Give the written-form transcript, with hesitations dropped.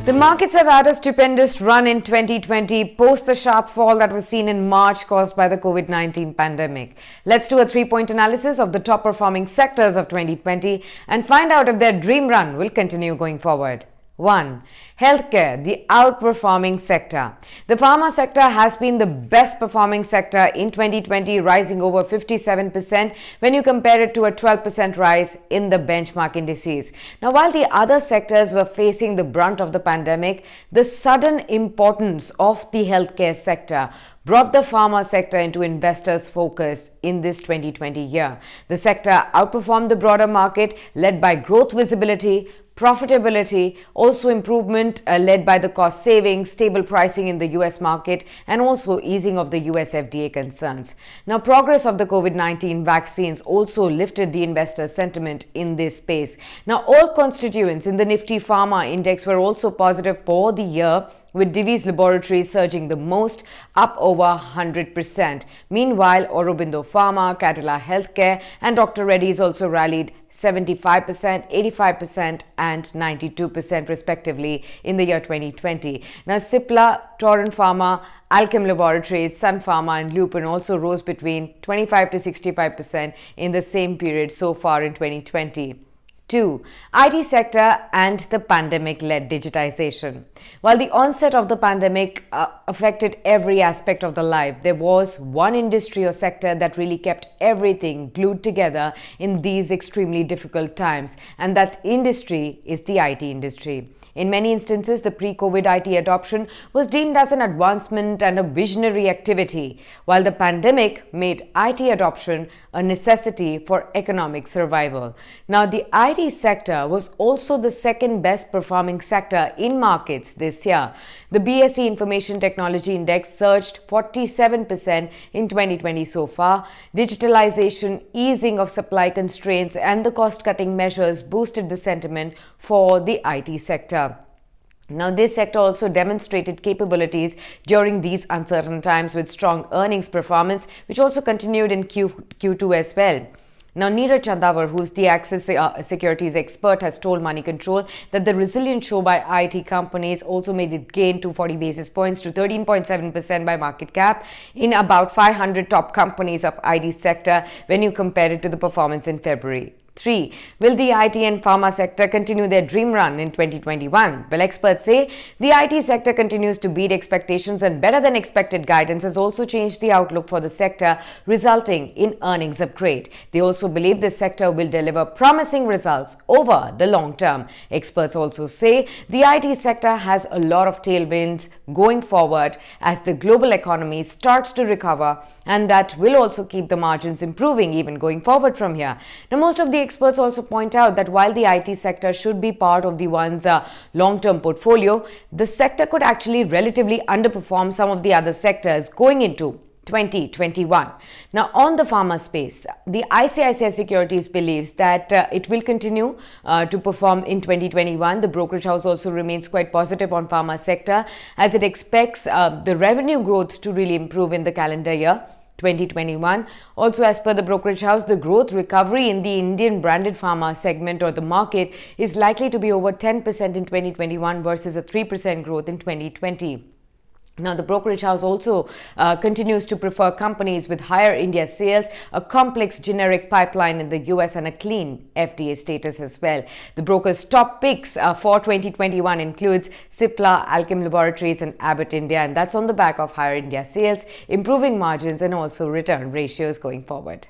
The markets have had a stupendous run in 2020 post the sharp fall that was seen in March caused by the COVID-19 pandemic. Let's do a three-point analysis of the top performing sectors of 2020 and find out if their dream run will continue going forward. 1. Healthcare, the outperforming sector. The pharma sector has been the best performing sector in 2020, rising over 57% when you compare it to a 12% rise in the benchmark indices. Now, while the other sectors were facing the brunt of the pandemic, the sudden importance of the healthcare sector brought the pharma sector into investors' focus in this 2020 year. The sector outperformed the broader market, led by growth visibility, profitability, also improvement led by the cost savings, stable pricing in the US market, and also easing of the US FDA concerns. Now, progress of the COVID-19 vaccines also lifted the investor sentiment in this space. Now, all constituents in the Nifty Pharma Index were also positive for the year, with Divi's Laboratories surging the most, up over 100%. Meanwhile, Aurobindo Pharma, Cadila Healthcare and Dr. Reddy's also rallied 75%, 85% and 92% respectively in the year 2020. Now, Cipla, Torrent Pharma, Alchem Laboratories, Sun Pharma and Lupin also rose between 25 to 65% in the same period so far in 2020. 2. IT sector and the pandemic-led digitization. While the onset of the pandemic affected every aspect of the life, there was one industry or sector that really kept everything glued together in these extremely difficult times, and that industry is the IT industry. In many instances, the pre-COVID IT adoption was deemed as an advancement and a visionary activity, while the pandemic made IT adoption a necessity for economic survival. Now, the IT sector was also the second best performing sector in markets this year. The BSE Information Technology Index surged 47% in 2020 so far. Digitalization, easing of supply constraints and the cost-cutting measures boosted the sentiment for the IT sector. Now, this sector also demonstrated capabilities during these uncertain times with strong earnings performance, which also continued in Q2 as well. Now, Neeraj Chandawar, who's the Axis Securities expert, has told Money Control that the resilient show by IT companies also made it gain 240 basis points to 13.7% by market cap in about 500 top companies of IT sector when you compare it to the performance in February. 3. Will the IT and pharma sector continue their dream run in 2021? Well, experts say the IT sector continues to beat expectations, and better than expected guidance has also changed the outlook for the sector, resulting in earnings upgrade. They also believe the sector will deliver promising results over the long term. Experts also say the IT sector has a lot of tailwinds going forward as the global economy starts to recover, and that will also keep the margins improving even going forward from here. Now, most of the experts also point out that while the IT sector should be part of the one's long-term portfolio, the sector could actually relatively underperform some of the other sectors going into 2021. Now, on the pharma space, the ICICI Securities believes that it will continue to perform in 2021. The brokerage house also remains quite positive on pharma sector as it expects the revenue growth to really improve in the calendar year 2021. Also, as per the brokerage house, the growth recovery in the Indian branded pharma segment or the market is likely to be over 10% in 2021 versus a 3% growth in 2020. Now, the brokerage house also continues to prefer companies with higher India sales, a complex generic pipeline in the US and a clean FDA status as well. The broker's top picks for 2021 includes Cipla, Alchem Laboratories and Abbott India, and that's on the back of higher India sales, improving margins and also return ratios going forward.